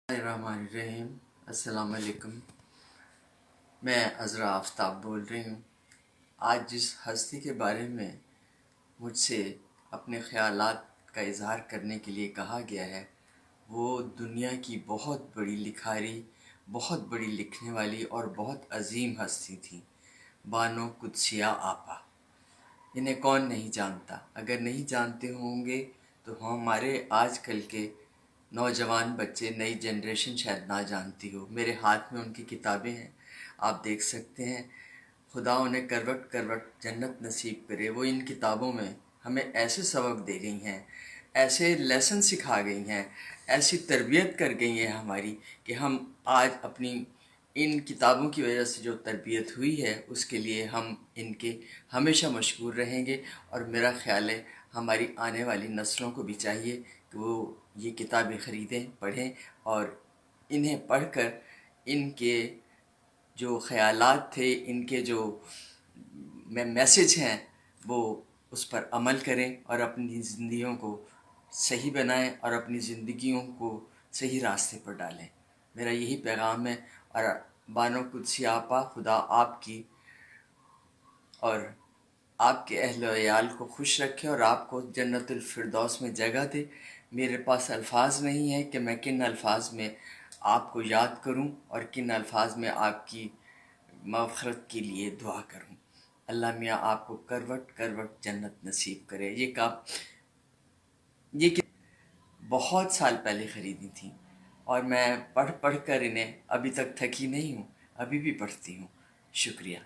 Bismillahirrahmanirrahim। अस्सलाम वालेकुम। मैं अज़रा आफ्ताब बोल रही हूँ। आज जिस हस्ती के बारे में मुझसे अपने ख़यालात का इज़हार करने के लिए कहा गया है, वो दुनिया की बहुत बड़ी लिखारी, बहुत बड़ी लिखने वाली और बहुत अजीम हस्ती थी, बानो कुद्सिया आपा। इन्हें कौन नहीं जानता। अगर नहीं जानते होंगे तो हमारे आजकल के नौजवान बच्चे, नई जनरेशन शायद ना जानती हो। मेरे हाथ में उनकी किताबें हैं, आप देख सकते हैं। खुदा उन्हें करवट करवट जन्नत नसीब करे। वो इन किताबों में हमें ऐसे सबक दे गई हैं, ऐसे लेसन सिखा गई हैं, ऐसी तरबियत कर गई हैं हमारी, कि हम आज अपनी इन किताबों की वजह से जो तरबियत हुई है उसके लिए हम इनके हमेशा मशकूर रहेंगे। और मेरा ख़्याल है हमारी आने वाली नस्लों को भी चाहिए कि वो ये किताबें ख़रीदें, पढ़ें और इन्हें पढ़कर इनके जो ख़यालात थे, इनके जो मैसेज हैं, वो उस पर अमल करें और अपनी ज़िंदगियों को सही बनाएं और अपनी ज़िंदगियों को सही रास्ते पर डालें। मेरा यही पैगाम है। और बानो कुद्सी आपा, खुदा आपकी और आपके अहल व याल को खुश रखे और आपको जन्नतुल फिरदौस में जगह दे। मेरे पास अल्फाज नहीं है कि मैं किन अल्फाज में आपको याद करूं और किन अल्फाज में आपकी मग़फ़िरत के लिए दुआ करूं। अल्लाह मियाँ आपको करवट करवट जन्नत नसीब करे। ये कि बहुत साल पहले ख़रीदी थी और मैं पढ़ पढ़ कर इन्हें अभी तक थकी नहीं हूँ, अभी भी पढ़ती हूँ। शुक्रिया।